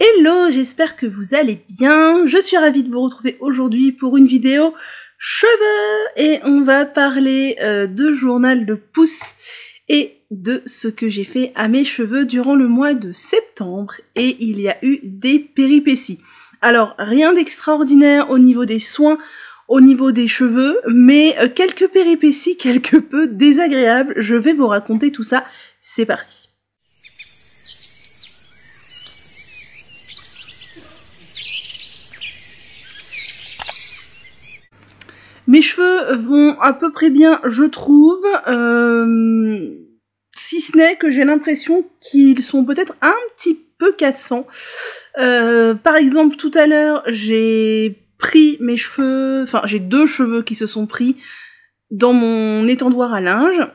Hello, j'espère que vous allez bien. Je suis ravie de vous retrouver aujourd'hui pour une vidéo cheveux et on va parler de journal de pouce et de ce que j'ai fait à mes cheveux durant le mois de septembre et il y a eu des péripéties. Alors rien d'extraordinaire au niveau des soins, au niveau des cheveux, mais quelques péripéties quelque peu désagréables. Je vais vous raconter tout ça, c'est parti. Mes cheveux vont à peu près bien, je trouve, si ce n'est que j'ai l'impression qu'ils sont peut-être un petit peu cassants. Par exemple, tout à l'heure, j'ai pris mes cheveux, enfin j'ai deux cheveux qui se sont pris dans mon étendoir à linge,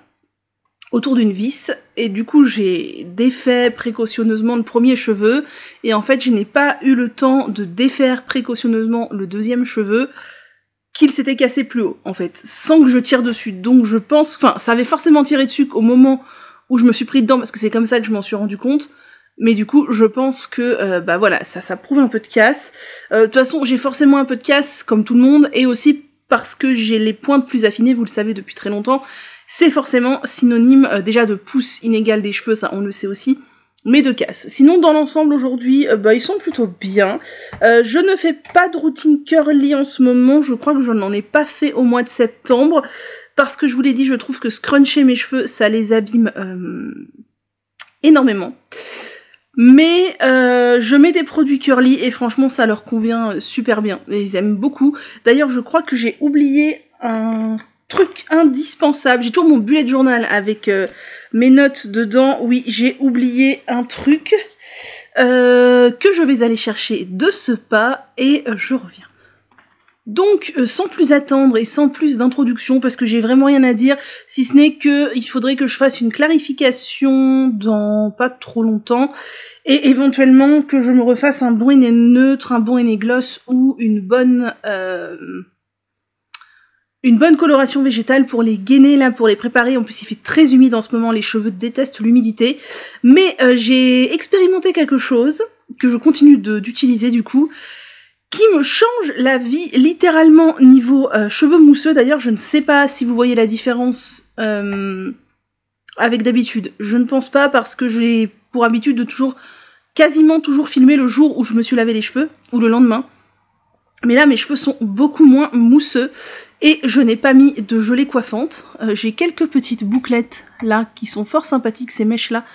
autour d'une vis, et du coup j'ai défait précautionneusement le premier cheveu, et en fait je n'ai pas eu le temps de défaire précautionneusement le deuxième cheveu, qu'il s'était cassé plus haut, en fait, sans que je tire dessus. Donc je pense, enfin, ça avait forcément tiré dessus au moment où je me suis pris dedans, parce que c'est comme ça que je m'en suis rendu compte. Mais du coup, je pense que, bah voilà, ça prouve un peu de casse. De toute façon, j'ai forcément un peu de casse, comme tout le monde, et aussi parce que j'ai les pointes plus affinées, vous le savez depuis très longtemps. C'est forcément synonyme, déjà de pouce inégal des cheveux, ça on le sait aussi, mais de casse. Sinon, dans l'ensemble, aujourd'hui, bah, ils sont plutôt bien. Je ne fais pas de routine curly en ce moment, je crois que je n'en ai pas fait au mois de septembre, parce que je vous l'ai dit, je trouve que scruncher mes cheveux, ça les abîme énormément. Mais je mets des produits curly, et franchement, ça leur convient super bien, ils aiment beaucoup. D'ailleurs, je crois que j'ai oublié un truc indispensable. J'ai toujours mon bullet journal avec mes notes dedans. Oui, j'ai oublié un truc que je vais aller chercher de ce pas et je reviens. Donc, sans plus attendre et sans plus d'introduction, parce que j'ai vraiment rien à dire, si ce n'est que il faudrait que je fasse une clarification dans pas trop longtemps, et éventuellement que je me refasse un bon henné neutre, un bon henné gloss ou une bonne coloration végétale pour les gainer, là, pour les préparer. En plus, il fait très humide en ce moment, les cheveux détestent l'humidité. Mais j'ai expérimenté quelque chose, que je continue d'utiliser du coup, qui me change la vie, littéralement, niveau cheveux mousseux. D'ailleurs, je ne sais pas si vous voyez la différence avec d'habitude. Je ne pense pas, parce que j'ai pour habitude de quasiment toujours filmer le jour où je me suis lavé les cheveux, ou le lendemain. Mais là, mes cheveux sont beaucoup moins mousseux. Et je n'ai pas mis de gelée coiffante. J'ai quelques petites bouclettes là qui sont fort sympathiques, ces mèches là,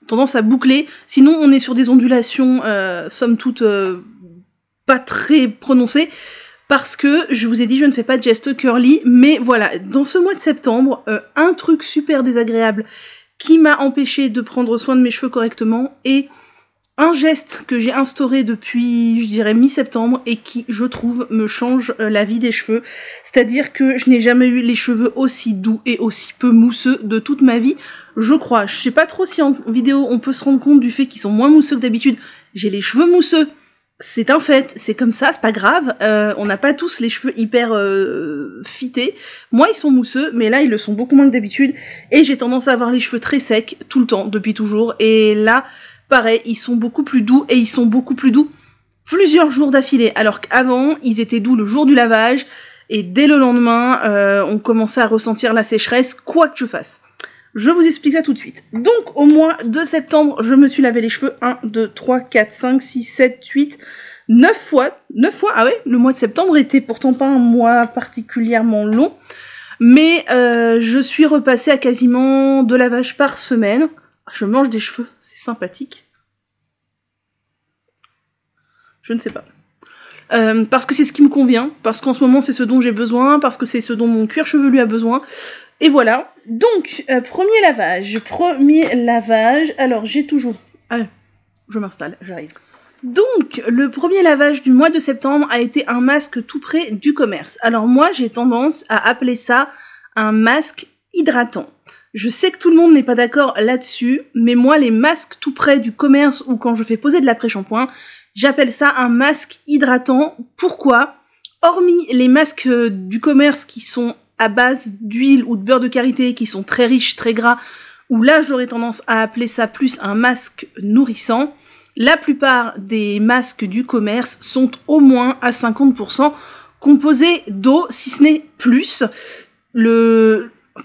tendance à boucler. Sinon on est sur des ondulations somme toute pas très prononcées, parce que je vous ai dit je ne fais pas de geste curly. Mais voilà, dans ce mois de septembre, un truc super désagréable qui m'a empêché de prendre soin de mes cheveux correctement, et un geste que j'ai instauré depuis, je dirais, mi-septembre, et qui, je trouve, me change la vie des cheveux. C'est-à-dire que je n'ai jamais eu les cheveux aussi doux et aussi peu mousseux de toute ma vie, je crois. Je sais pas trop si en vidéo on peut se rendre compte du fait qu'ils sont moins mousseux que d'habitude. J'ai les cheveux mousseux, c'est un fait, c'est comme ça, c'est pas grave. On n'a pas tous les cheveux hyper fités. Moi, ils sont mousseux, mais là, ils le sont beaucoup moins que d'habitude. Et j'ai tendance à avoir les cheveux très secs, tout le temps, depuis toujours. Et là, pareil, ils sont beaucoup plus doux, et ils sont beaucoup plus doux plusieurs jours d'affilée, alors qu'avant, ils étaient doux le jour du lavage, et dès le lendemain, on commençait à ressentir la sécheresse, quoi que je fasse. Je vous explique ça tout de suite. Donc, au mois de septembre, je me suis lavé les cheveux 1, 2, 3, 4, 5, 6, 7, 8, 9 fois. 9 fois, ah ouais, le mois de septembre était pourtant pas un mois particulièrement long, mais je suis repassée à quasiment 2 lavages par semaine. Je mange des cheveux, c'est sympathique. Je ne sais pas. Parce que c'est ce qui me convient, parce qu'en ce moment c'est ce dont j'ai besoin, parce que c'est ce dont mon cuir chevelu a besoin. Et voilà. Donc, premier lavage. Alors, j'ai toujours... Ah, je m'installe, j'arrive. Donc, le premier lavage du mois de septembre a été un masque tout près du commerce. Alors moi, j'ai tendance à appeler ça un masque hydratant. Je sais que tout le monde n'est pas d'accord là-dessus, mais moi, les masques tout près du commerce ou quand je fais poser de l'après-shampoing, j'appelle ça un masque hydratant. Pourquoi ? Hormis les masques du commerce qui sont à base d'huile ou de beurre de karité, qui sont très riches, très gras, où là, j'aurais tendance à appeler ça plus un masque nourrissant, la plupart des masques du commerce sont au moins à 50% composés d'eau, si ce n'est plus.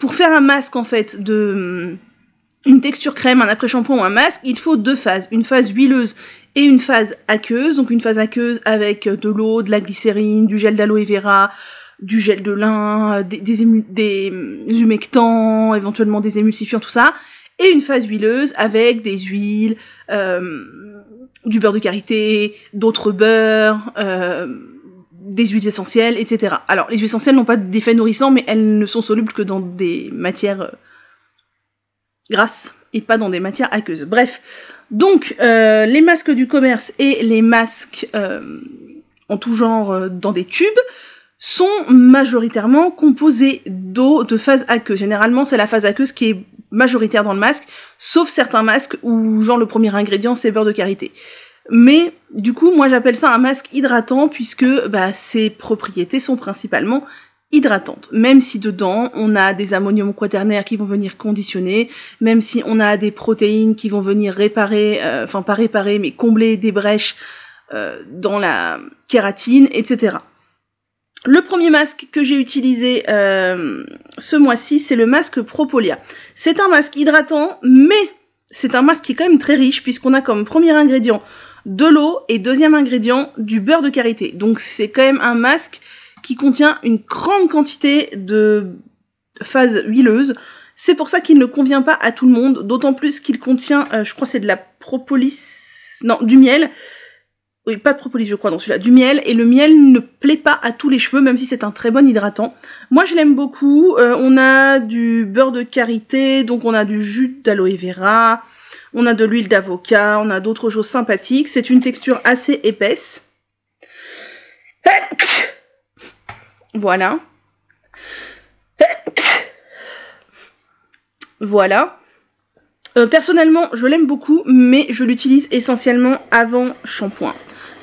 Pour faire un masque, en fait, une texture crème, un après-shampoing ou un masque, il faut 2 phases. Une phase huileuse et une phase aqueuse. Donc une phase aqueuse avec de l'eau, de la glycérine, du gel d'aloe vera, du gel de lin, des humectants, éventuellement des émulsifiants, tout ça. Et une phase huileuse avec des huiles, du beurre de karité, d'autres beurres, des huiles essentielles, etc. Alors, les huiles essentielles n'ont pas d'effet nourrissant, mais elles ne sont solubles que dans des matières grasses et pas dans des matières aqueuses. Bref, donc les masques du commerce et les masques en tout genre dans des tubes sont majoritairement composés d'eau de phase aqueuse. Généralement, c'est la phase aqueuse qui est majoritaire dans le masque, sauf certains masques où genre le premier ingrédient c'est beurre de karité. Mais du coup, moi j'appelle ça un masque hydratant puisque ses propriétés sont principalement hydratantes. Même si dedans on a des ammoniums quaternaires qui vont venir conditionner, même si on a des protéines qui vont venir réparer, pas réparer mais combler des brèches dans la kératine, etc. Le premier masque que j'ai utilisé ce mois-ci, c'est le masque Propolia. C'est un masque hydratant, mais c'est un masque qui est quand même très riche, puisqu'on a comme premier ingrédient de l'eau et deuxième ingrédient du beurre de karité. Donc c'est quand même un masque qui contient une grande quantité de phase huileuse. C'est pour ça qu'il ne convient pas à tout le monde, d'autant plus qu'il contient, je crois c'est de la propolis... Non, du miel. Oui, pas de propolis, je crois, dans celui-là. Du miel, et le miel ne plaît pas à tous les cheveux, même si c'est un très bon hydratant. Moi, je l'aime beaucoup. On a du beurre de karité, donc on a du jus d'aloe vera, on a de l'huile d'avocat, on a d'autres choses sympathiques. C'est une texture assez épaisse. Voilà. Voilà. Personnellement, je l'aime beaucoup, mais je l'utilise essentiellement avant shampoing.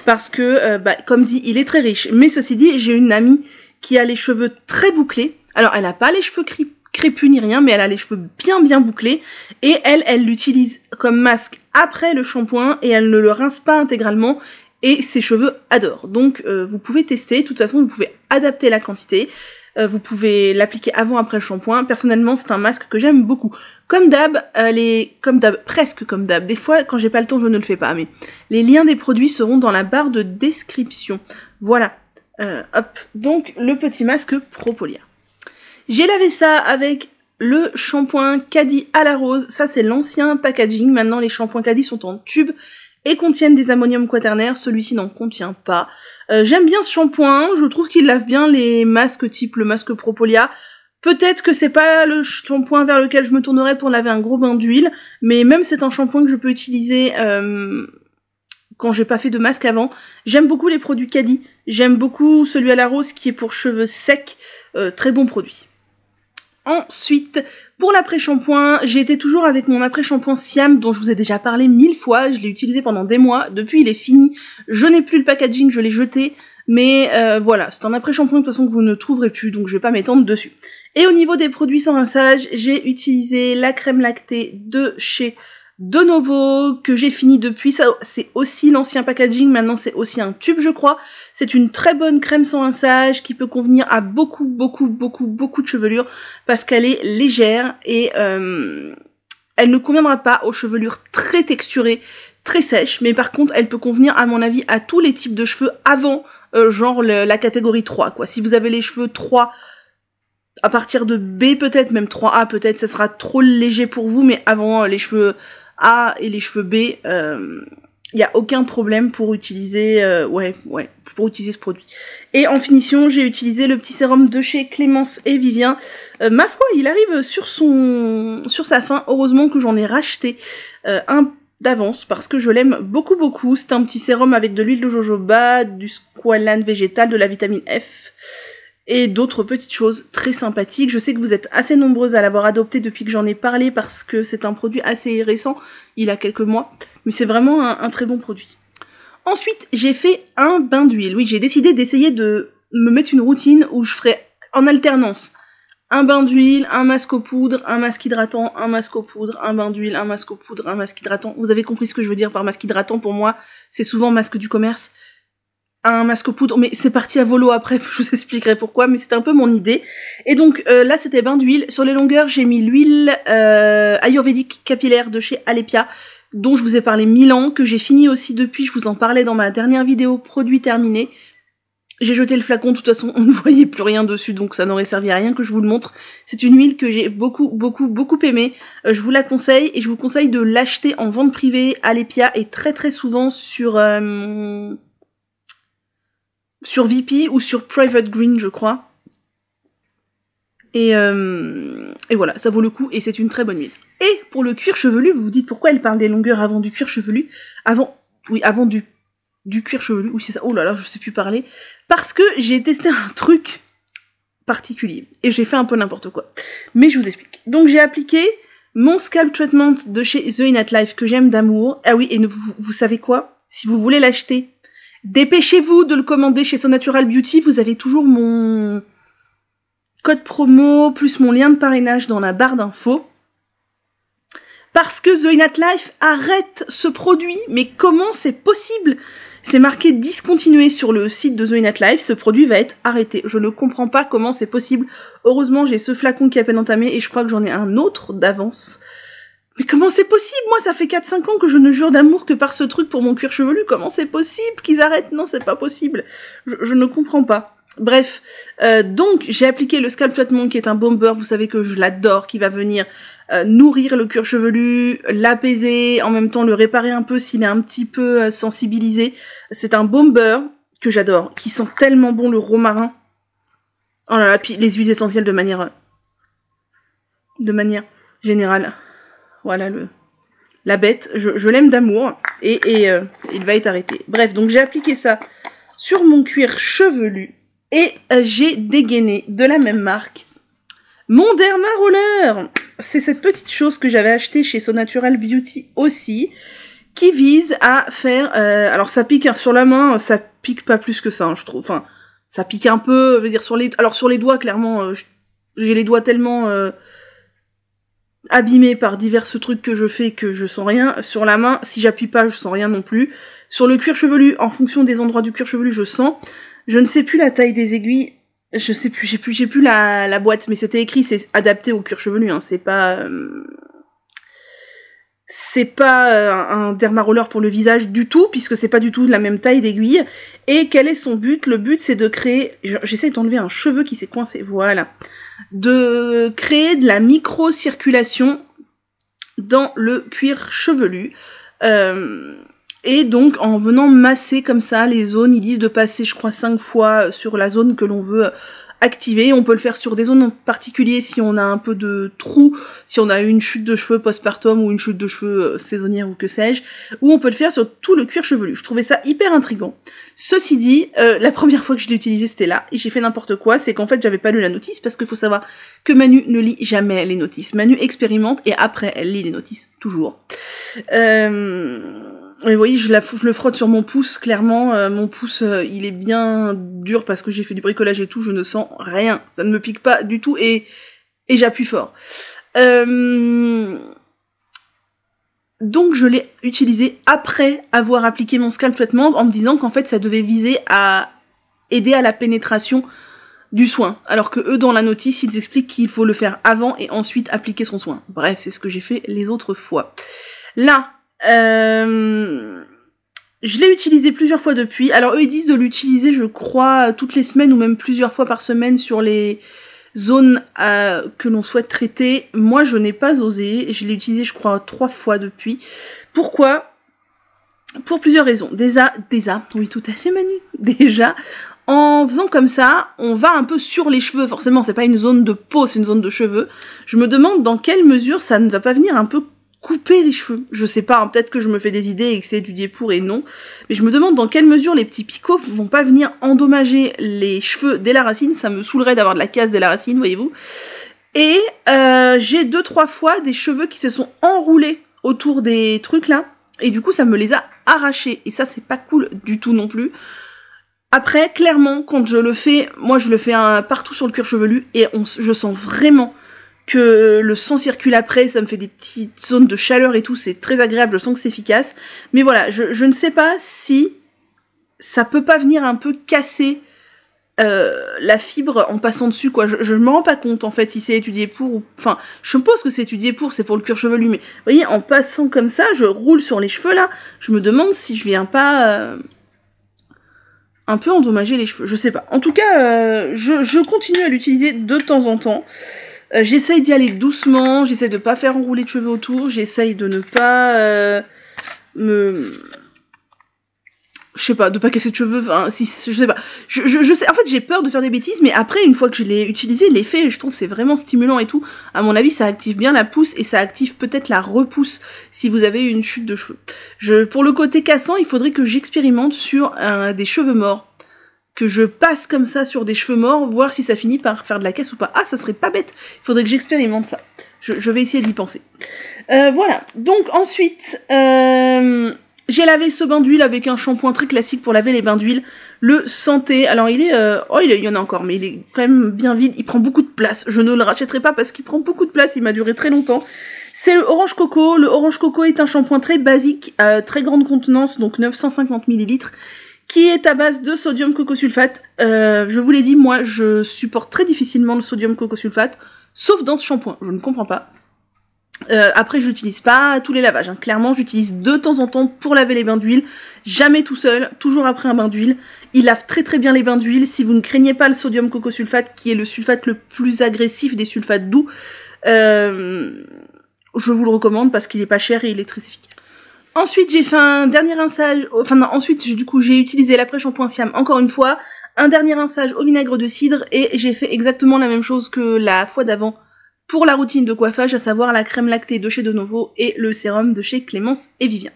Parce que, comme dit, il est très riche. Mais ceci dit, j'ai une amie qui a les cheveux très bouclés. Alors, elle n'a pas les cheveux crépus ni rien, mais elle a les cheveux bien bouclés. Et elle l'utilise comme masque après le shampoing et elle ne le rince pas intégralement. Et ses cheveux adorent. Donc, vous pouvez tester. De toute façon, vous pouvez adapter la quantité. Vous pouvez l'appliquer avant, après le shampoing. Personnellement, c'est un masque que j'aime beaucoup. Comme d'hab, presque comme d'hab. Des fois, quand j'ai pas le temps, je ne le fais pas. Mais les liens des produits seront dans la barre de description. Voilà. Hop. Donc, le petit masque Propolia. J'ai lavé ça avec le shampoing Caddy à la rose. Ça, c'est l'ancien packaging. Maintenant, les shampoings Caddy sont en tube et contiennent des ammoniums quaternaires. Celui-ci n'en contient pas. J'aime bien ce shampoing. Je trouve qu'il lave bien les masques type le masque Propolia. Peut-être que c'est pas le shampoing vers lequel je me tournerais pour laver un gros bain d'huile, mais même c'est un shampoing que je peux utiliser quand j'ai pas fait de masque avant. J'aime beaucoup les produits Caddy. J'aime beaucoup celui à la rose qui est pour cheveux secs. Très bon produit. Ensuite, pour l'après-shampoing, j'ai été toujours avec mon après-shampoing Siam dont je vous ai déjà parlé 1000 fois. Je l'ai utilisé pendant des mois. Depuis, il est fini. Je n'ai plus le packaging, je l'ai jeté. Mais voilà, c'est un après-shampoing de toute façon que vous ne trouverez plus, donc je vais pas m'étendre dessus. Et au niveau des produits sans rinçage, j'ai utilisé la crème lactée de chez De Novo, que j'ai fini depuis. Ça, c'est aussi l'ancien packaging, maintenant c'est aussi un tube, je crois. C'est une très bonne crème sans rinçage qui peut convenir à beaucoup de chevelures parce qu'elle est légère et elle ne conviendra pas aux chevelures très texturées, très sèches, mais par contre elle peut convenir à mon avis à tous les types de cheveux avant genre la catégorie 3 quoi. Si vous avez les cheveux 3 à partir de B peut-être, même 3A peut-être, ça sera trop léger pour vous, mais avant les cheveux A et les cheveux B, il y a aucun problème pour utiliser pour utiliser ce produit. Et en finition, j'ai utilisé le petit sérum de chez Clémence et Vivien. Ma foi, il arrive sur sa fin. Heureusement que j'en ai racheté un d'avance parce que je l'aime beaucoup. C'est un petit sérum avec de l'huile de jojoba, du squalane végétal, de la vitamine F et d'autres petites choses très sympathiques. Je sais que vous êtes assez nombreuses à l'avoir adopté depuis que j'en ai parlé parce que c'est un produit assez récent, il a quelques mois, mais c'est vraiment un très bon produit. Ensuite, j'ai fait un bain d'huile. Oui, j'ai décidé d'essayer de me mettre une routine où je ferai en alternance un bain d'huile, un masque aux poudres, un masque hydratant, un masque aux poudres, un bain d'huile, un masque aux poudres, un masque hydratant. Vous avez compris ce que je veux dire par masque hydratant, pour moi, c'est souvent masque du commerce. Un masque aux poudres, mais c'est parti à volo après, je vous expliquerai pourquoi, mais c'était un peu mon idée. Et donc là c'était bain d'huile. Sur les longueurs, j'ai mis l'huile ayurvédique capillaire de chez Alepia, dont je vous ai parlé 1000 ans, que j'ai fini aussi depuis, je vous en parlais dans ma dernière vidéo produit terminé. J'ai jeté le flacon, de toute façon, on ne voyait plus rien dessus, donc ça n'aurait servi à rien que je vous le montre. C'est une huile que j'ai beaucoup aimée. Je vous la conseille, et je vous conseille de l'acheter en vente privée. Alepia et très souvent sur VP ou sur Private Green, je crois. Et voilà, ça vaut le coup, et c'est une très bonne huile. Et pour le cuir chevelu, vous vous dites pourquoi elle parle des longueurs avant du cuir chevelu. Avant du cuir chevelu, oui c'est ça, oh là là, je sais plus parler, parce que j'ai testé un truc particulier, et j'ai fait un peu n'importe quoi. Mais je vous explique. Donc j'ai appliqué mon scalp treatment de chez The Innate Life, que j'aime d'amour. Ah oui, et vous savez quoi? Si vous voulez l'acheter, dépêchez-vous de le commander chez So Natural Beauty, vous avez toujours mon code promo, plus mon lien de parrainage dans la barre d'infos. Parce que The Innate Life arrête ce produit, mais comment c'est possible? C'est marqué discontinué sur le site de The Innate Life, ce produit va être arrêté. Je ne comprends pas comment c'est possible. Heureusement, j'ai ce flacon qui est à peine entamé, et je crois que j'en ai un autre d'avance. Mais comment c'est possible? Moi, ça fait 4-5 ans que je ne jure d'amour que par ce truc pour mon cuir chevelu. Comment c'est possible qu'ils arrêtent? Non, c'est pas possible. Je ne comprends pas. Bref, donc j'ai appliqué le Scalp Treatment qui est un bomber, vous savez que je l'adore, qui va venir nourrir le cuir chevelu, l'apaiser, en même temps le réparer un peu s'il est un petit peu sensibilisé. C'est un bomber que j'adore, qui sent tellement bon le romarin. Oh là là, puis les huiles essentielles de manière générale. Voilà la bête, je l'aime d'amour, et il va être arrêté. Bref, donc j'ai appliqué ça sur mon cuir chevelu, et j'ai dégainé de la même marque mon Derma Roller. C'est cette petite chose que j'avais achetée chez So Natural Beauty aussi, qui vise à faire... alors ça pique hein, sur la main, ça pique pas plus que ça, hein, je trouve. Enfin, ça pique un peu, je veux dire, sur les doigts, clairement, j'ai les doigts tellement... abîmé par divers trucs que je fais que je sens rien. Sur la main, si j'appuie pas, je sens rien non plus. Sur le cuir chevelu, en fonction des endroits du cuir chevelu, je sens. Je ne sais plus la taille des aiguilles. Je sais plus, j'ai plus la boîte, mais c'était écrit, c'est adapté au cuir chevelu, hein. C'est pas un derma roller pour le visage du tout, puisque c'est pas du tout la même taille d'aiguille. Et quel est son but? Le but, c'est de créer, j'essaie d'enlever un cheveu qui s'est coincé, voilà. De créer de la micro-circulation dans le cuir chevelu. Et donc, en venant masser comme ça les zones, ils disent de passer, je crois, 5 fois sur la zone que l'on veut activer. On peut le faire sur des zones en particulier si on a un peu de trou, si on a une chute de cheveux postpartum ou une chute de cheveux saisonnière ou que sais-je, ou on peut le faire sur tout le cuir chevelu. Je trouvais ça hyper intriguant. Ceci dit, la première fois que je l'ai utilisé, c'était là, et j'ai fait n'importe quoi, c'est qu'en fait, j'avais pas lu la notice, parce qu'il faut savoir que Manu ne lit jamais les notices. Manu expérimente, et après, elle lit les notices, toujours. Et vous voyez, je le frotte sur mon pouce, clairement, mon pouce, il est bien dur parce que j'ai fait du bricolage et tout, je ne sens rien, ça ne me pique pas du tout, et j'appuie fort. Donc je l'ai utilisé après avoir appliqué mon scalp treatment, en me disant qu'en fait ça devait viser à aider à la pénétration du soin, alors que eux dans la notice ils expliquent qu'il faut le faire avant et ensuite appliquer son soin. Bref, c'est ce que j'ai fait les autres fois. Là, je l'ai utilisé plusieurs fois depuis. Alors eux ils disent de l'utiliser je crois toutes les semaines ou même plusieurs fois par semaine sur les zones que l'on souhaite traiter. Moi je n'ai pas osé, je l'ai utilisé je crois 3 fois depuis. Pourquoi? Pour plusieurs raisons. Déjà, oui tout à fait Manu, déjà en faisant comme ça, on va un peu sur les cheveux, forcément c'est pas une zone de peau, c'est une zone de cheveux. Je me demande dans quelle mesure ça ne va pas venir un peu couper les cheveux. Je sais pas, hein, peut-être que je me fais des idées et que c'est du pour et non, mais je me demande dans quelle mesure les petits picots vont pas venir endommager les cheveux dès la racine. Ça me saoulerait d'avoir de la casse dès la racine, voyez-vous. Et j'ai 2-3 fois des cheveux qui se sont enroulés autour des trucs là, et du coup ça me les a arrachés, et ça c'est pas cool du tout non plus. Après, clairement, quand je le fais, moi je le fais partout sur le cuir chevelu et je sens vraiment que le sang circule après, ça me fait des petites zones de chaleur et tout, c'est très agréable, je sens que c'est efficace. Mais voilà, je ne sais pas si ça peut pas venir un peu casser la fibre en passant dessus, quoi. Je me rends pas compte, en fait, si c'est étudié pour ou... Enfin, je suppose que c'est étudié pour, c'est pour le cuir chevelu, mais vous voyez, en passant comme ça, je roule sur les cheveux, là, je me demande si je viens pas... un peu endommager les cheveux, je sais pas. En tout cas, je continue à l'utiliser de temps en temps. J'essaye d'y aller doucement, j'essaye de pas faire enrouler de cheveux autour, j'essaye de ne pas je sais pas, de pas casser de cheveux, enfin, si, je sais pas. Je sais, en fait, j'ai peur de faire des bêtises, mais après, une fois que je l'ai utilisé, l'effet, je trouve, c'est vraiment stimulant et tout. À mon avis, ça active bien la pousse et ça active peut-être la repousse si vous avez une chute de cheveux. Pour le côté cassant, il faudrait que j'expérimente sur des cheveux morts. Que je passe comme ça sur des cheveux morts, voir si ça finit par faire de la casse ou pas. Ah, ça serait pas bête. Il faudrait que j'expérimente ça. Je vais essayer d'y penser. Voilà. Donc, ensuite, j'ai lavé ce bain d'huile avec un shampoing très classique pour laver les bains d'huile. Le Santé. Alors, il y en a encore, mais il est quand même bien vide. Il prend beaucoup de place. Je ne le rachèterai pas parce qu'il prend beaucoup de place. Il m'a duré très longtemps. C'est le Orange Coco. Le Orange Coco est un shampoing très basique, très grande contenance, donc 950 ml. Qui est à base de sodium cocosulfate. Je vous l'ai dit, moi, je supporte très difficilement le sodium cocosulfate, sauf dans ce shampoing, je ne comprends pas. Après, je l'utilise pas à tous les lavages, hein. Clairement, j'utilise de temps en temps pour laver les bains d'huile, jamais tout seul, toujours après un bain d'huile. Il lave très très bien les bains d'huile, si vous ne craignez pas le sodium cocosulfate, qui est le sulfate le plus agressif des sulfates doux, je vous le recommande parce qu'il est pas cher et il est très efficace. Ensuite, j'ai fait un dernier rinçage, j'ai utilisé l'après-shampoing Siam encore une fois, un dernier rinçage au vinaigre de cidre, et j'ai fait exactement la même chose que la fois d'avant pour la routine de coiffage, à savoir la crème lactée de chez De Novo et le sérum de chez Clémence et Vivien.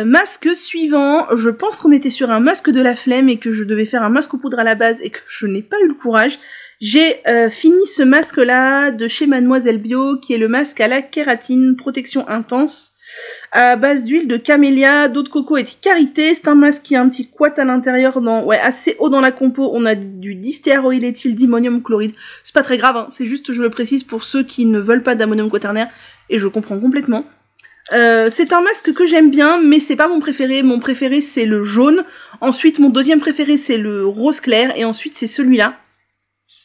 Masque suivant, je pense qu'on était sur un masque de la flemme et que je devais faire un masque aux poudres à la base et que je n'ai pas eu le courage. J'ai fini ce masque-là de chez Mademoiselle Bio, qui est le masque à la kératine, protection intense, à base d'huile de camélia, d'eau de coco et de karité. C'est un masque qui a un petit couette à l'intérieur, assez haut dans la compo. On a du distéaroyléthyl d'ammonium chloride. C'est pas très grave, hein. C'est juste, je le précise, pour ceux qui ne veulent pas d'ammonium quaternaire, et je comprends complètement. C'est un masque que j'aime bien, mais c'est pas mon préféré. Mon préféré, c'est le jaune. Ensuite, mon deuxième préféré, c'est le rose clair, et ensuite, c'est celui-là.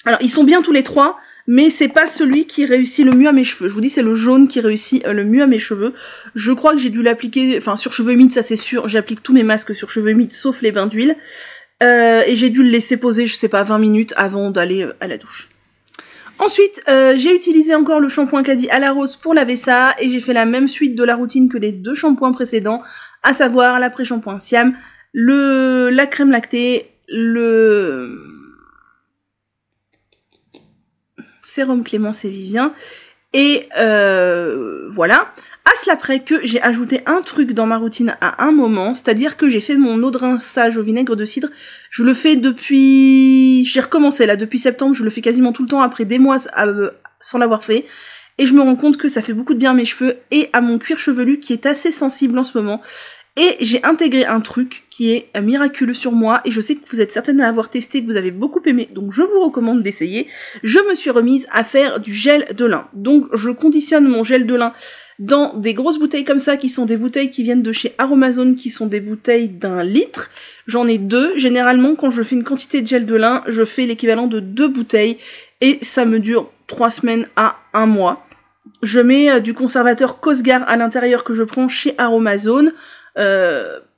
Alors, ils sont bien tous les trois, mais c'est pas celui qui réussit le mieux à mes cheveux. Je vous dis, c'est le jaune qui réussit le mieux à mes cheveux. Je crois que j'ai dû l'appliquer, enfin sur cheveux humides, ça c'est sûr, j'applique tous mes masques sur cheveux humides, sauf les bains d'huile. Et j'ai dû le laisser poser, je sais pas, 20 minutes avant d'aller à la douche. Ensuite, j'ai utilisé encore le shampoing Caddy à la rose pour laver ça, et j'ai fait la même suite de la routine que les deux shampoings précédents, à savoir l'après-shampoing Siam, la crème lactée, le sérum Clémence et Vivien, et voilà. À cela près que j'ai ajouté un truc dans ma routine à un moment, c'est-à-dire que j'ai fait mon eau de rinçage au vinaigre de cidre. Je le fais depuis... J'ai recommencé là, depuis septembre, je le fais quasiment tout le temps après des mois sans l'avoir fait. Et je me rends compte que ça fait beaucoup de bien à mes cheveux et à mon cuir chevelu qui est assez sensible en ce moment. Et j'ai intégré un truc qui est miraculeux sur moi, et je sais que vous êtes certaines à l'avoir testé, que vous avez beaucoup aimé, donc je vous recommande d'essayer. Je me suis remise à faire du gel de lin. Donc je conditionne mon gel de lin dans des grosses bouteilles comme ça, qui sont des bouteilles qui viennent de chez Aromazone, qui sont des bouteilles d'1 litre. J'en ai 2. Généralement, quand je fais une quantité de gel de lin, je fais l'équivalent de 2 bouteilles, et ça me dure 3 semaines à 1 mois. Je mets du conservateur Cosgar à l'intérieur que je prends chez Aromazone.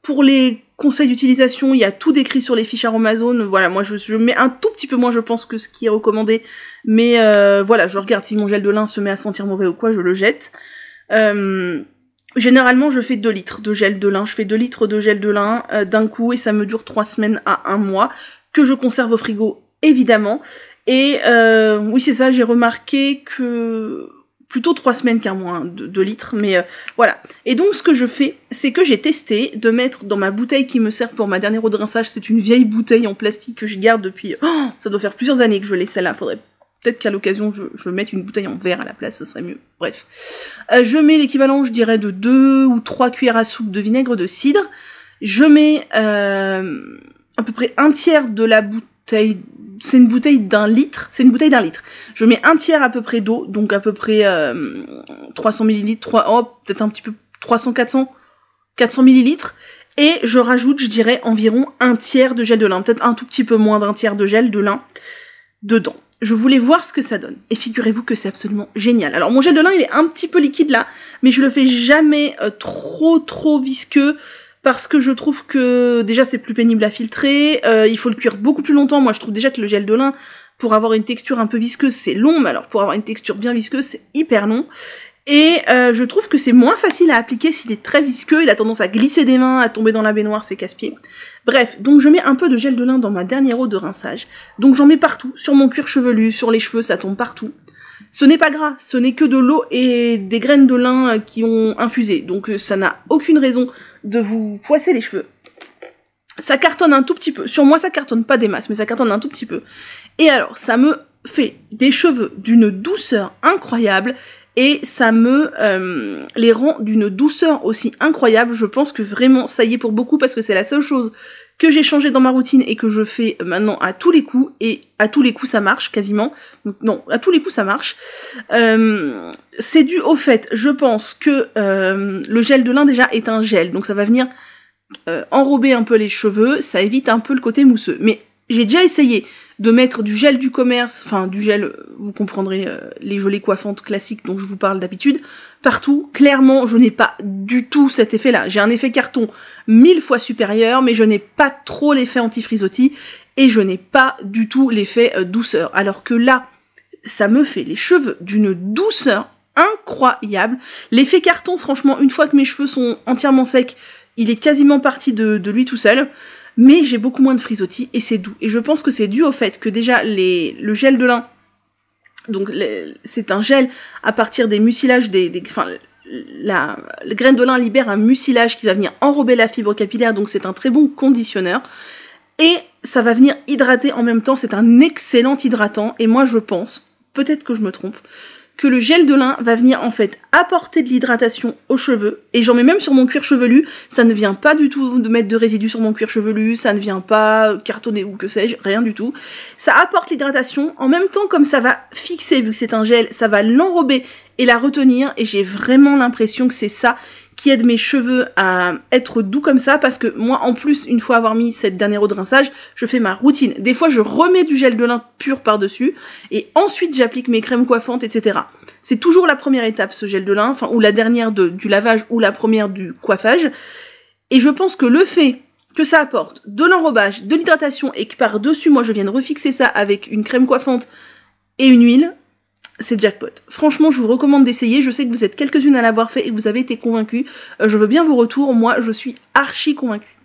Pour les conseils d'utilisation, il y a tout décrit sur les fiches Aromazone. Voilà, moi je mets un tout petit peu moins, je pense, que ce qui est recommandé, mais voilà, je regarde si mon gel de lin se met à sentir mauvais ou quoi, je le jette. Généralement, je fais 2 litres de gel de lin. Je fais 2 litres de gel de lin d'un coup, et ça me dure 3 semaines à 1 mois, que je conserve au frigo, évidemment. Et oui, c'est ça, j'ai remarqué que... plutôt 3 semaines qu'un mois, hein, 2 litres, mais voilà. Et donc, ce que je fais, c'est que j'ai testé de mettre dans ma bouteille qui me sert pour ma dernière eau de rinçage. C'est une vieille bouteille en plastique que je garde depuis... Oh, ça doit faire plusieurs années que je l'ai, celle-là. Faudrait peut-être qu'à l'occasion, je mette une bouteille en verre à la place, ce serait mieux. Bref. Je mets l'équivalent, je dirais, de 2 ou 3 cuillères à soupe de vinaigre de cidre. Je mets à peu près un tiers de la bouteille. C'est une bouteille d'1 litre. C'est une bouteille d'1 litre. Je mets un tiers à peu près d'eau, donc à peu près 300 millilitres, peut-être un petit peu 400 millilitres. Et je rajoute, je dirais, environ un tiers de gel de lin, peut-être un tout petit peu moins d'un tiers de gel de lin dedans. Je voulais voir ce que ça donne. Et figurez-vous que c'est absolument génial. Alors mon gel de lin, il est un petit peu liquide là, mais je le fais jamais trop visqueux, parce que je trouve que déjà c'est plus pénible à filtrer, il faut le cuire beaucoup plus longtemps. Moi je trouve déjà que le gel de lin, pour avoir une texture un peu visqueuse, c'est long, mais alors pour avoir une texture bien visqueuse, c'est hyper long. Et je trouve que c'est moins facile à appliquer s'il est très visqueux, il a tendance à glisser des mains, à tomber dans la baignoire, c'est casse-pied. Bref, donc je mets un peu de gel de lin dans ma dernière eau de rinçage. Donc j'en mets partout, sur mon cuir chevelu, sur les cheveux, ça tombe partout. Ce n'est pas gras, ce n'est que de l'eau et des graines de lin qui ont infusé. Donc ça n'a aucune raison de vous poisser les cheveux. Ça cartonne un tout petit peu. Sur moi, ça cartonne pas des masses, mais ça cartonne un tout petit peu. Et alors, ça me fait des cheveux d'une douceur incroyable. Et ça me les rend d'une douceur aussi incroyable. Je pense que vraiment, ça y est pour beaucoup, parce que c'est la seule chose que j'ai changé dans ma routine et que je fais maintenant à tous les coups. Et à tous les coups, ça marche quasiment. Donc, non, à tous les coups, ça marche. C'est dû au fait, je pense, que le gel de lin déjà est un gel. Donc ça va venir enrober un peu les cheveux. Ça évite un peu le côté mousseux. Mais j'ai déjà essayé de mettre du gel du commerce, enfin du gel, vous comprendrez, les gelées coiffantes classiques dont je vous parle d'habitude, partout. Clairement, je n'ai pas du tout cet effet-là. J'ai un effet carton 1000 fois supérieur, mais je n'ai pas trop l'effet anti-frisottis, et je n'ai pas du tout l'effet douceur. Alors que là, ça me fait les cheveux d'une douceur incroyable. L'effet carton, franchement, une fois que mes cheveux sont entièrement secs, il est quasiment parti de lui tout seul. Mais j'ai beaucoup moins de frisottis et c'est doux. Et je pense que c'est dû au fait que déjà le gel de lin, donc c'est un gel à partir des mucilages la graine de lin libère un mucilage qui va venir enrober la fibre capillaire, donc c'est un très bon conditionneur. Et ça va venir hydrater en même temps, c'est un excellent hydratant. Et moi je pense, peut-être que je me trompe, que le gel de lin va venir en fait apporter de l'hydratation aux cheveux, et j'en mets même sur mon cuir chevelu, ça ne vient pas du tout de mettre de résidus sur mon cuir chevelu, ça ne vient pas cartonner ou que sais-je, rien du tout. Ça apporte l'hydratation, en même temps comme ça va fixer, vu que c'est un gel, ça va l'enrober et la retenir, et j'ai vraiment l'impression que c'est ça qui aide mes cheveux à être doux comme ça, parce que moi en plus, une fois avoir mis cette dernière eau de rinçage, je fais ma routine. Des fois je remets du gel de lin pur par-dessus, et ensuite j'applique mes crèmes coiffantes, etc. C'est toujours la première étape, ce gel de lin, enfin ou la dernière du lavage, ou la première du coiffage, et je pense que le fait que ça apporte de l'enrobage, de l'hydratation, et que par-dessus moi je vienne refixer ça avec une crème coiffante et une huile, c'est jackpot. Franchement, je vous recommande d'essayer. Je sais que vous êtes quelques-unes à l'avoir fait et que vous avez été convaincus. Je veux bien vos retours. Moi, je suis archi convaincue.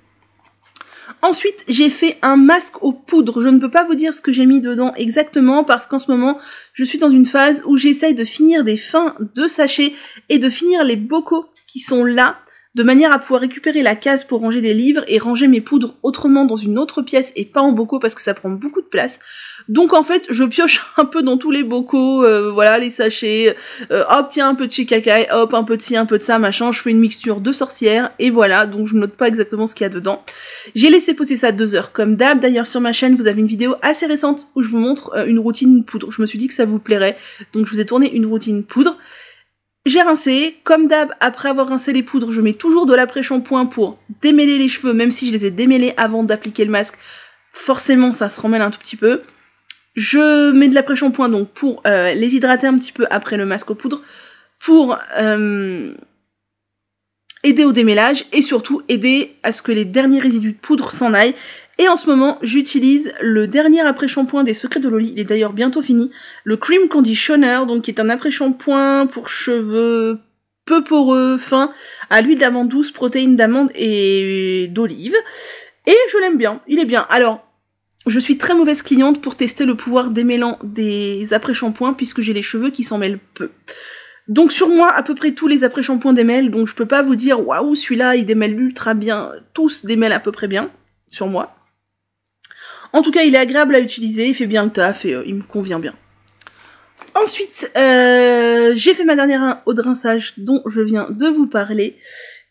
Ensuite, j'ai fait un masque aux poudres. Je ne peux pas vous dire ce que j'ai mis dedans exactement, parce qu'en ce moment, je suis dans une phase où j'essaye de finir des fins de sachets et de finir les bocaux qui sont là, de manière à pouvoir récupérer la case pour ranger des livres et ranger mes poudres autrement dans une autre pièce et pas en bocaux, parce que ça prend beaucoup de place. Donc en fait, je pioche un peu dans tous les bocaux, voilà, les sachets, hop, tiens, un peu de Shikakai, hop, un peu de ci, un peu de ça, machin, je fais une mixture de sorcière, et voilà, donc je note pas exactement ce qu'il y a dedans. J'ai laissé poser ça 2 heures, comme d'hab. D'ailleurs, sur ma chaîne, vous avez une vidéo assez récente où je vous montre une routine poudre. Je me suis dit que ça vous plairait, donc je vous ai tourné une routine poudre. J'ai rincé, comme d'hab, après avoir rincé les poudres, je mets toujours de l'après-shampoing pour démêler les cheveux, même si je les ai démêlés avant d'appliquer le masque, forcément ça se remêle un tout petit peu. Je mets de l'après-shampoing donc pour les hydrater un petit peu après le masque aux poudres, pour aider au démêlage et surtout aider à ce que les derniers résidus de poudre s'en aillent. Et en ce moment, j'utilise le dernier après-shampoing des Secrets de Loli, il est d'ailleurs bientôt fini, le Cream Conditioner, donc qui est un après-shampoing pour cheveux peu poreux, fins, à l'huile d'amande douce, protéines d'amande et d'olive. Et je l'aime bien, il est bien. Alors, je suis très mauvaise cliente pour tester le pouvoir démêlant des après-shampoings, puisque j'ai les cheveux qui s'en mêlent peu. Donc sur moi, à peu près tous les après-shampoings démêlent, donc je peux pas vous dire, waouh, celui-là, il démêle ultra bien. Tous démêlent à peu près bien, sur moi. En tout cas, il est agréable à utiliser, il fait bien le taf et il me convient bien. Ensuite, j'ai fait ma dernière eau de rinçage dont je viens de vous parler,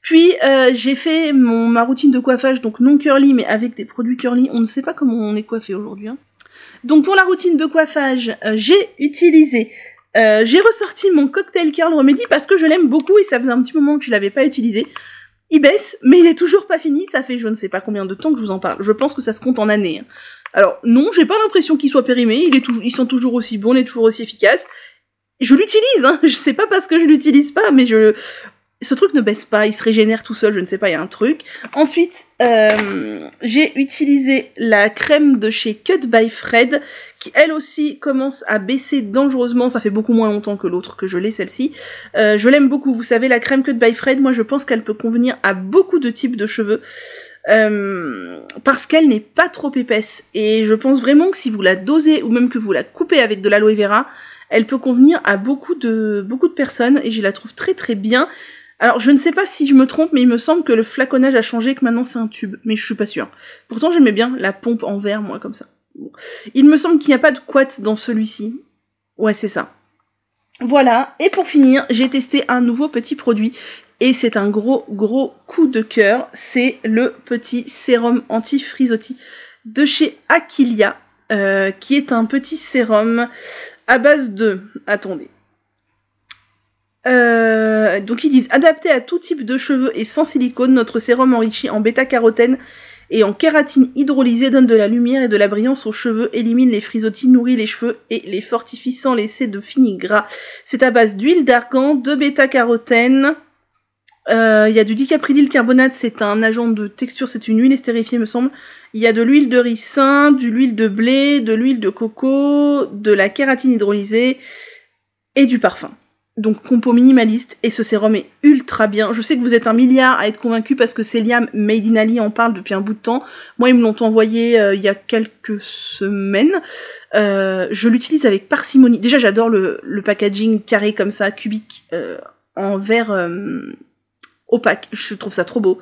Puis j'ai fait ma routine de coiffage, donc non curly, mais avec des produits curly. On ne sait pas comment on est coiffé aujourd'hui. Hein. Donc pour la routine de coiffage, j'ai ressorti mon cocktail curl remedy parce que je l'aime beaucoup et ça faisait un petit moment que je l'avais pas utilisé. Il baisse, mais il est toujours pas fini. Ça fait je ne sais pas combien de temps que je vous en parle. Je pense que ça se compte en années. Hein. Alors non, j'ai pas l'impression qu'il soit périmé. Ils sont toujours aussi bons, il est toujours aussi efficace. Je l'utilise. Hein. Je sais pas parce que je l'utilise pas, mais ce truc ne baisse pas, il se régénère tout seul, je ne sais pas, il y a un truc. Ensuite, j'ai utilisé la crème de chez Cut by Fred, qui elle aussi commence à baisser dangereusement, ça fait beaucoup moins longtemps que l'autre que je l'ai, celle-ci. Je l'aime beaucoup, vous savez, la crème Cut by Fred, moi je pense qu'elle peut convenir à beaucoup de types de cheveux, parce qu'elle n'est pas trop épaisse. Et je pense vraiment que si vous la dosez, ou même que vous la coupez avec de l'aloe vera, elle peut convenir à beaucoup de personnes, et je la trouve très très bien. Alors, je ne sais pas si je me trompe, mais il me semble que le flaconnage a changé, que maintenant c'est un tube, mais je suis pas sûre. Pourtant, j'aimais bien la pompe en verre, moi, comme ça. Bon. Il me semble qu'il n'y a pas de couette dans celui-ci. Ouais, c'est ça. Voilà, et pour finir, j'ai testé un nouveau petit produit, et c'est un gros coup de cœur, c'est le petit sérum anti-frisottis de chez Aquilia, qui est un petit sérum à base de... Attendez... donc ils disent adapté à tout type de cheveux et sans silicone, notre sérum enrichi en bêta-carotène et en kératine hydrolysée donne de la lumière et de la brillance aux cheveux, élimine les frisottis, nourrit les cheveux et les fortifie sans laisser de finis gras. C'est à base d'huile d'argan, de bêta-carotène, il y a du dicaprylyl carbonate, c'est un agent de texture, c'est une huile estérifiée me semble. Il y a de l'huile de ricin, de l'huile de blé, de l'huile de coco, de la kératine hydrolysée et du parfum. Donc compo minimaliste, et ce sérum est ultra bien. Je sais que vous êtes un milliard à être convaincus parce que Céliam Made in Ali en parle depuis un bout de temps. Moi, ils me l'ont envoyé il y a quelques semaines. Je l'utilise avec parcimonie. Déjà, j'adore le packaging carré comme ça, cubique, en verre opaque. Je trouve ça trop beau.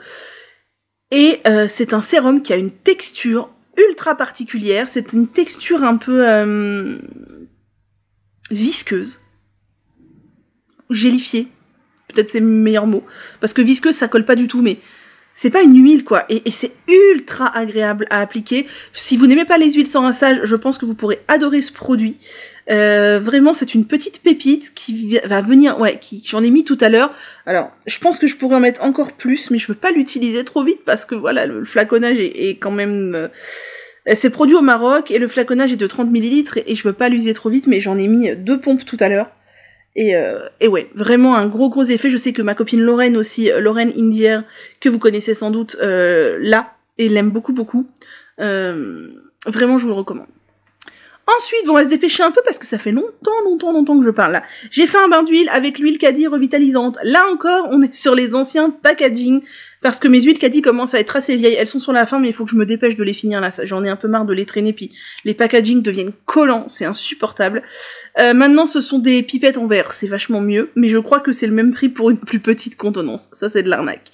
Et c'est un sérum qui a une texture ultra particulière. C'est une texture un peu visqueuse. Gélifié, peut-être c'est le meilleur mot, parce que visqueuse ça colle pas du tout, mais c'est pas une huile quoi, et c'est ultra agréable à appliquer. Si vous n'aimez pas les huiles sans rinçage, je pense que vous pourrez adorer ce produit. Vraiment c'est une petite pépite qui va venir, j'en ai mis tout à l'heure. Alors je pense que je pourrais en mettre encore plus, mais je veux pas l'utiliser trop vite parce que voilà, le flaconnage est quand même... c'est produit au Maroc et le flaconnage est de 30 ml et je veux pas l'user trop vite, mais j'en ai mis 2 pompes tout à l'heure. Et ouais, vraiment un gros effet. Je sais que ma copine Lorraine aussi, Lorraine Indière, que vous connaissez sans doute, l'a, et l'aime beaucoup. Vraiment, je vous le recommande. Ensuite, bon, on va se dépêcher un peu parce que ça fait longtemps que je parle là. J'ai fait un bain d'huile avec l'huile Caddy revitalisante. Là encore, on est sur les anciens packaging parce que mes huiles Caddy commencent à être assez vieilles. Elles sont sur la fin, mais il faut que je me dépêche de les finir là. J'en ai un peu marre de les traîner, puis les packaging deviennent collants, c'est insupportable. Maintenant, ce sont des pipettes en verre, c'est vachement mieux, mais je crois que c'est le même prix pour une plus petite contenance. Ça, c'est de l'arnaque.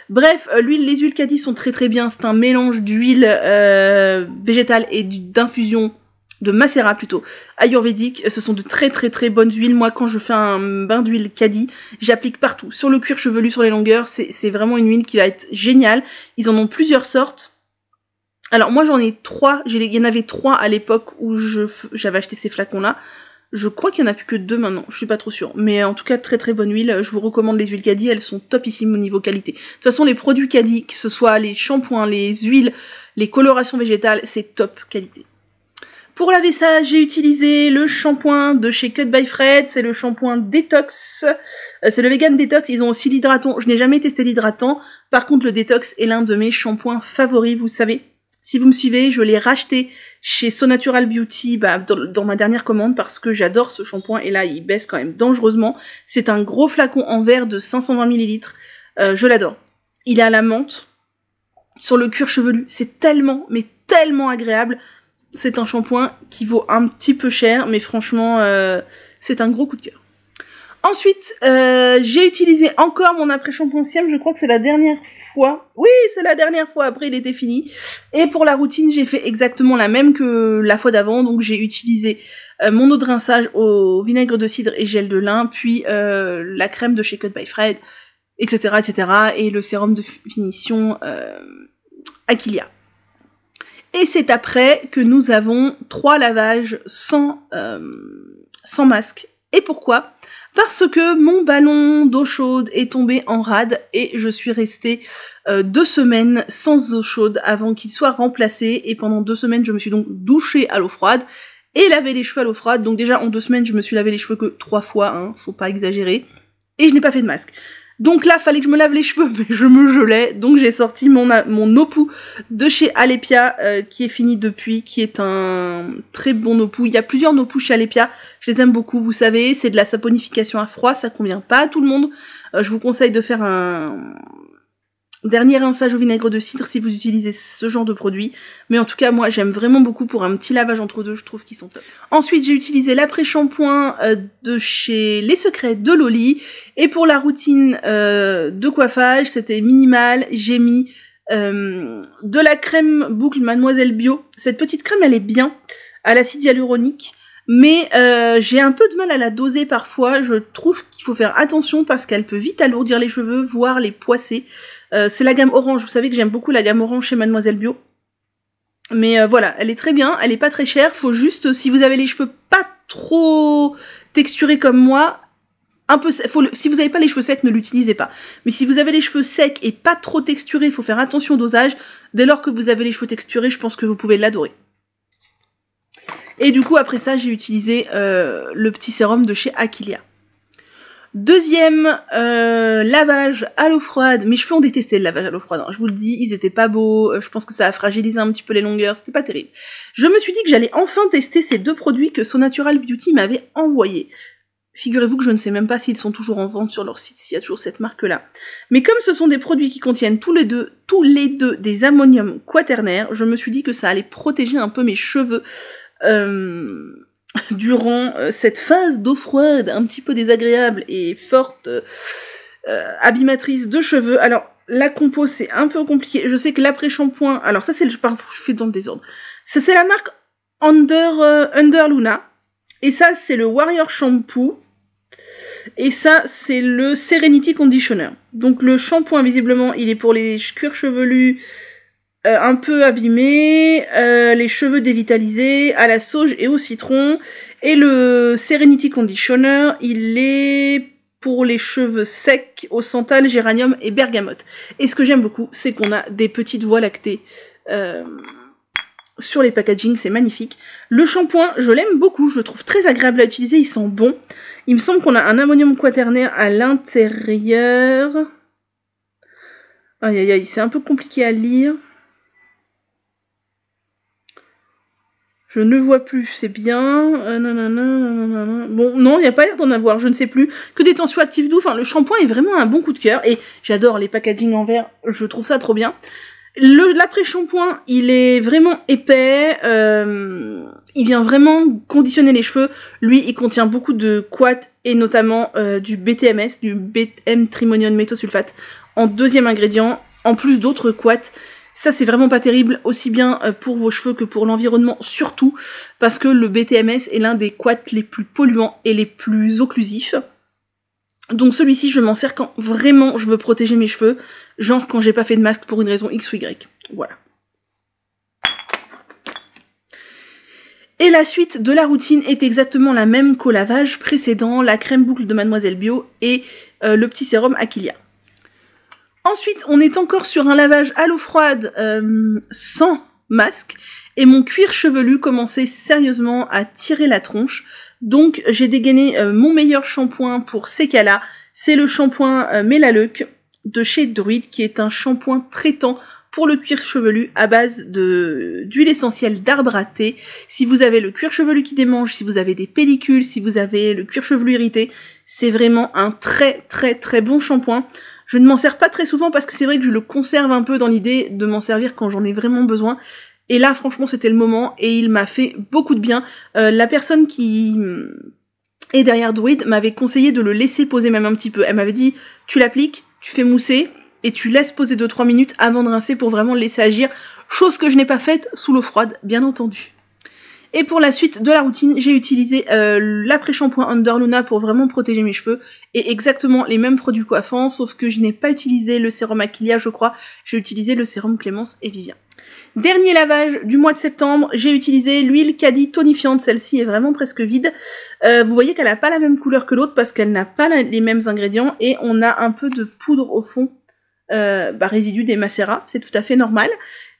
Bref, les huiles Caddy sont très bien. C'est un mélange d'huile végétale et d'infusion de macérat plutôt, ayurvédique. Ce sont de très bonnes huiles. Moi, quand je fais un bain d'huile Caddy, j'applique partout, sur le cuir chevelu, sur les longueurs. C'est vraiment une huile qui va être géniale. Ils en ont plusieurs sortes. Alors moi, j'en ai 3. Il y en avait 3 à l'époque où j'avais acheté ces flacons-là. Je crois qu'il n'y en a plus que 2 maintenant, je suis pas trop sûre. Mais en tout cas, très bonne huile. Je vous recommande les huiles Caddy, elles sont topissimes au niveau qualité. De toute façon, les produits Caddy, que ce soit les shampoings, les huiles, les colorations végétales, c'est top qualité. Pour laver ça, j'ai utilisé le shampoing de chez Cut by Fred, c'est le shampoing détox, c'est le vegan détox, ils ont aussi l'hydratant, je n'ai jamais testé l'hydratant, par contre le détox est l'un de mes shampoings favoris, vous savez. Si vous me suivez, je l'ai racheté chez So Natural Beauty dans ma dernière commande parce que j'adore ce shampoing et là il baisse quand même dangereusement. C'est un gros flacon en verre de 520 ml, je l'adore. Il est à la menthe, sur le cuir chevelu, c'est tellement agréable. C'est un shampoing qui vaut un petit peu cher, mais franchement, c'est un gros coup de cœur. Ensuite, j'ai utilisé encore mon après-shampoing Siam, je crois que c'est la dernière fois. Oui, c'est la dernière fois, après il était fini. Et pour la routine, j'ai fait exactement la même que la fois d'avant, donc j'ai utilisé mon eau de rinçage au vinaigre de cidre et gel de lin, puis la crème de chez Cut by Fred. etc., etc., et le sérum de finition Aquilia. Et c'est après que nous avons 3 lavages sans masque. Et pourquoi ? Parce que mon ballon d'eau chaude est tombé en rade et je suis restée 2 semaines sans eau chaude avant qu'il soit remplacé. Et pendant 2 semaines, je me suis donc douchée à l'eau froide et lavé les cheveux à l'eau froide. Donc déjà, en 2 semaines, je me suis lavé les cheveux que 3 fois, hein, faut pas exagérer. Et je n'ai pas fait de masque. Donc là, fallait que je me lave les cheveux, mais je me gelais. Donc j'ai sorti mon Nopou de chez Alepia, qui est fini depuis, qui est un très bon Nopou. Il y a plusieurs Nopou chez Alepia, je les aime beaucoup, vous savez. C'est de la saponification à froid, ça convient pas à tout le monde. Je vous conseille de faire un dernier rinçage au vinaigre de cidre si vous utilisez ce genre de produit. Mais en tout cas, moi, j'aime vraiment beaucoup pour un petit lavage entre deux, je trouve qu'ils sont top. Ensuite, j'ai utilisé l'après-shampoing de chez Les Secrets de Loli. Et pour la routine de coiffage, c'était minimal. J'ai mis de la crème boucle Mademoiselle Bio. Cette petite crème, elle est bien, à l'acide hyaluronique. Mais j'ai un peu de mal à la doser parfois. Je trouve qu'il faut faire attention parce qu'elle peut vite alourdir les cheveux, voire les poisser. C'est la gamme orange, vous savez que j'aime beaucoup la gamme orange chez Mademoiselle Bio. Mais voilà, elle est très bien, elle est pas très chère, faut juste, si vous avez les cheveux pas trop texturés comme moi, un peu, si vous avez pas les cheveux secs, ne l'utilisez pas. Mais si vous avez les cheveux secs et pas trop texturés, il faut faire attention au dosage. Dès lors que vous avez les cheveux texturés, je pense que vous pouvez l'adorer. Et du coup, après ça, j'ai utilisé le petit sérum de chez Aquilia. Deuxième lavage à l'eau froide. Mes cheveux ont détesté le lavage à l'eau froide, hein. Je vous le dis, ils étaient pas beaux. Je pense que ça a fragilisé un petit peu les longueurs. C'était pas terrible. Je me suis dit que j'allais enfin tester ces 2 produits que So Natural Beauty m'avait envoyés. Figurez-vous que je ne sais même pas s'ils sont toujours en vente sur leur site, s'il y a toujours cette marque-là. Mais comme ce sont des produits qui contiennent tous les deux des ammonium quaternaire, je me suis dit que ça allait protéger un peu mes cheveux durant cette phase d'eau froide un petit peu désagréable et forte, abîmatrice de cheveux. Alors, la compo, c'est un peu compliqué. Je sais que l'après-shampoing... Alors ça, c'est le... Je fais dans le désordre. Ça, c'est la marque Under Luna. Et ça, c'est le Warrior Shampoo. Et ça, c'est le Serenity Conditioner. Donc le shampoing, visiblement, il est pour les cuirs chevelus un peu abîmés, les cheveux dévitalisés, à la sauge et au citron. Et le Serenity Conditioner, il est pour les cheveux secs, au santal, géranium et bergamote. Et ce que j'aime beaucoup, c'est qu'on a des petites voies lactées sur les packaging, c'est magnifique. Le shampoing, je l'aime beaucoup, je le trouve très agréable à utiliser, il sent bon. Il me semble qu'on a un ammonium quaternaire à l'intérieur. Aïe aïe aïe, c'est un peu compliqué à lire. Je ne le vois plus, c'est bien. Bon, non, il n'y a pas l'air d'en avoir, je ne sais plus. Que des tensioactifs doux, enfin, le shampoing est vraiment un bon coup de cœur. Et j'adore les packaging en verre, je trouve ça trop bien. L'après-shampoing, il est vraiment épais. Il vient vraiment conditionner les cheveux. Lui, il contient beaucoup de quat et notamment du BTMS, du bêta-trimonium méthosulfate, en deuxième ingrédient, en plus d'autres quats. Ça, c'est vraiment pas terrible, aussi bien pour vos cheveux que pour l'environnement, surtout, parce que le BTMS est l'un des quats les plus polluants et les plus occlusifs. Donc celui-ci, je m'en sers quand vraiment je veux protéger mes cheveux, genre quand j'ai pas fait de masque pour une raison X ou Y. Voilà. Et la suite de la routine est exactement la même qu'au lavage précédent, la crème boucle de Mademoiselle Bio et le petit sérum Aquilia. Ensuite, on est encore sur un lavage à l'eau froide sans masque, et mon cuir chevelu commençait sérieusement à tirer la tronche. Donc j'ai dégainé mon meilleur shampoing pour ces cas-là, c'est le shampoing Melaleuque de chez Druid, qui est un shampoing traitant pour le cuir chevelu à base d'huile essentielle d'arbre à thé. Si vous avez le cuir chevelu qui démange, si vous avez des pellicules, si vous avez le cuir chevelu irrité, c'est vraiment un très très très bon shampoing. Je ne m'en sers pas très souvent parce que c'est vrai que je le conserve un peu dans l'idée de m'en servir quand j'en ai vraiment besoin. Et là, franchement, c'était le moment et il m'a fait beaucoup de bien. La personne qui est derrière Druid m'avait conseillé de le laisser poser même un petit peu. Elle m'avait dit, tu l'appliques, tu fais mousser et tu laisses poser 2-3 minutes avant de rincer pour vraiment le laisser agir. Chose que je n'ai pas faite sous l'eau froide, bien entendu. Et pour la suite de la routine, j'ai utilisé l'après-shampoing Under Luna pour vraiment protéger mes cheveux, et exactement les mêmes produits coiffants, sauf que je n'ai pas utilisé le sérum Aquilia, je crois, j'ai utilisé le sérum Clémence et Vivien. Dernier lavage du mois de septembre, j'ai utilisé l'huile Caddy tonifiante, celle-ci est vraiment presque vide. Vous voyez qu'elle n'a pas la même couleur que l'autre parce qu'elle n'a pas les mêmes ingrédients, et on a un peu de poudre au fond, résidu des macérats, c'est tout à fait normal.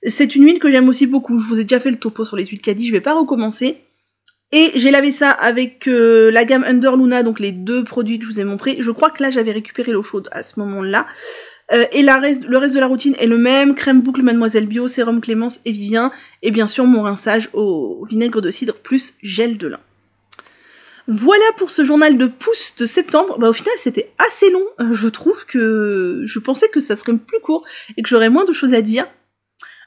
C'est une huile que j'aime aussi beaucoup, je vous ai déjà fait le topo sur les huiles Caddy, je vais pas recommencer. Et j'ai lavé ça avec la gamme Under Luna, donc les deux produits que je vous ai montrés. Je crois que là j'avais récupéré l'eau chaude à ce moment-là. Et le reste de la routine est le même, crème boucle Mademoiselle Bio, sérum Clémence et Vivien, et bien sûr mon rinçage au vinaigre de cidre plus gel de lin. Voilà pour ce journal de pouce de septembre. Au final c'était assez long, je trouve que je pensais que ça serait plus court et que j'aurais moins de choses à dire.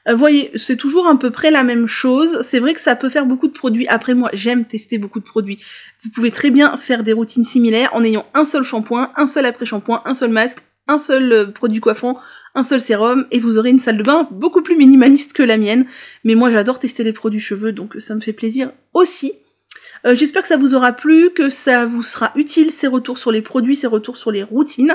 Voyez, c'est toujours à peu près la même chose. C'est vrai que ça peut faire beaucoup de produits. Après, moi, j'aime tester beaucoup de produits. Vous pouvez très bien faire des routines similaires en ayant un seul shampoing, un seul après-shampoing, un seul masque, un seul produit coiffant, un seul sérum, et vous aurez une salle de bain beaucoup plus minimaliste que la mienne. Mais moi, j'adore tester les produits cheveux, donc ça me fait plaisir aussi. J'espère que ça vous aura plu, que ça vous sera utile, ces retours sur les produits, ces retours sur les routines.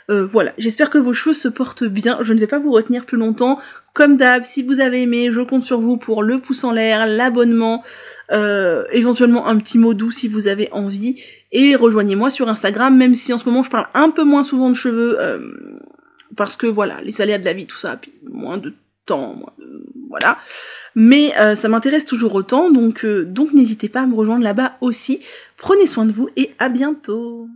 Voilà, j'espère que vos cheveux se portent bien, je ne vais pas vous retenir plus longtemps. Comme d'hab, si vous avez aimé, je compte sur vous pour le pouce en l'air, l'abonnement, éventuellement un petit mot doux si vous avez envie. Et rejoignez-moi sur Instagram, même si en ce moment je parle un peu moins souvent de cheveux, parce que voilà, les aléas de la vie, tout ça, puis moins de temps, voilà. Mais ça m'intéresse toujours autant, donc n'hésitez pas à me rejoindre là-bas aussi. Prenez soin de vous et à bientôt.